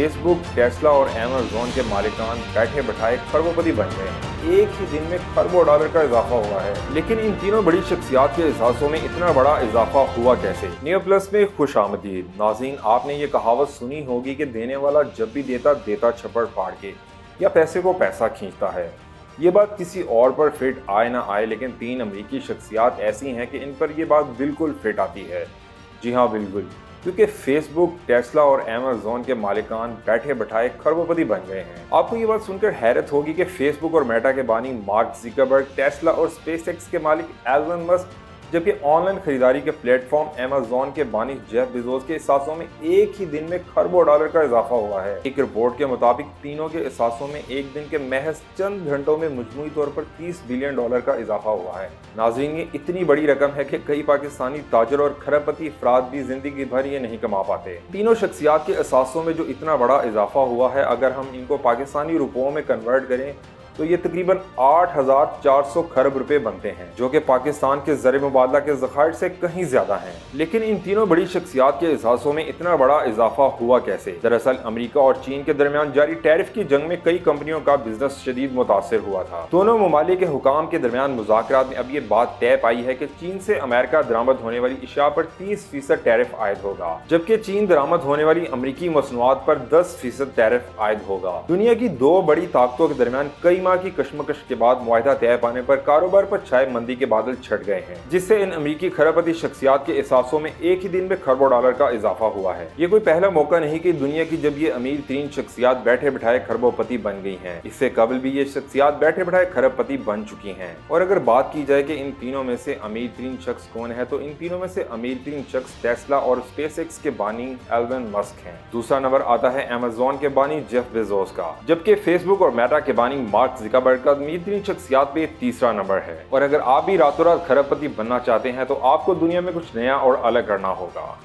Face book, Tesla और Amazon के मालिकान बैठे बैठाए खरबोपति बन गए हैं। एक ही दिन में खरबों डॉलर का इजाफा हुआ है। लेकिन इन तीनों बड़ी शख्सियात के एहसासों में इतना बड़ा इजाफा हुआ कैसे? न्यू प्लस में खुश आमदीद। नाज़रीन, आपने ये कहावत सुनी होगी कि देने वाला जब भी देता देता छप्पड़ फाड़ के, या पैसे को पैसा खींचता है। ये बात किसी और पर फिट आए ना आए, लेकिन तीन अमेरिकी शख्सियात ऐसी हैं कि इन पर यह बात बिल्कुल फिट आती है। जी हाँ, बिल्कुल, क्योंकि फेसबुक, टेस्ला और अमेज़न के मालिकान बैठे बैठाए खरबोपति बन गए हैं। आपको ये बात सुनकर हैरत होगी कि फेसबुक और मेटा के बानी मार्क ज़ुकरबर्ग, टेस्ला और स्पेसएक्स के मालिक एलन मस्क, जबकि ऑनलाइन खरीदारी के प्लेटफॉर्म अमेज़न के बानी जेफ बेजोस के एहसासों में एक ही दिन में खरबों डॉलर का इजाफा हुआ है। एक रिपोर्ट के मुताबिक तीनों के एहसासों में एक दिन के महज चंद घंटों में मजमूई तौर पर 30 बिलियन डॉलर का इजाफा हुआ है। नाज़रीन, ये इतनी बड़ी रकम है कि कई पाकिस्तानी ताजर और खरबपति अफराद भी जिंदगी भर ये नहीं कमा पाते। तीनों शख्सियात के एहसासों में जो इतना बड़ा इजाफा हुआ है, अगर हम इनको पाकिस्तानी रुपयों में कन्वर्ट करें तो ये तकरीबन 8,400 खरब रुपए बनते हैं, जो कि पाकिस्तान के ज़र मुबादला के ज़खायर से कहीं ज्यादा हैं। लेकिन इन तीनों बड़ी शख्सियात के एहसासों में इतना बड़ा इजाफा हुआ कैसे? दरअसल अमेरिका और चीन के दरमियान जारी टैरिफ की जंग में कई कंपनियों का बिजनेस शदीद मुतासर हुआ था। दोनों ममालिक के हुकाम के दरमियान मुज़ाकरात में अब ये बात तय पाई है कि चीन से अमेरिका दरामद होने वाली अशिया पर 30% टैरिफ आयद होगा, जबकि चीन दरामद होने वाली अमरीकी मसनूआत पर 10% टैरिफ आयद होगा। दुनिया की दो बड़ी ताकतों के दरमियान कई माह की कशमकश के बाद मुआहिदा तय पाने पर कारोबार पर छाए मंदी के बादल छट गए हैं, जिससे इन अमरीकी खरबपति शख्सियात के एहसासों में एक ही दिन में खरबों डॉलर का इजाफा हुआ है। ये कोई पहला मौका नहीं कि दुनिया की जब ये अमीर तीन शख्सियात बैठे बैठाए खरबोपति बन गई हैं। इससे कबल भी ये शख्सियात बैठे बैठाए खरबपति बन चुकी हैं। और अगर बात की जाए कि इन तीनों में से अमीर तीन शख्स कौन है, तो इन तीनों में से अमीर तीन शख्स टेस्ला और स्पेसएक्स के बानी एलन मस्क हैं। दूसरा नंबर आता है अमेज़न के बानी जेफ बेजोस का, जबकि फेसबुक और मेटा के बानी मार्क ज़ुकरबर्ग का अमीर तीन शख्सियात पे तीसरा नंबर है। और अगर आप भी रातों रात खरबपति बनना चाहते हैं तो आपको दुनिया में कुछ नया और अलग करना होगा।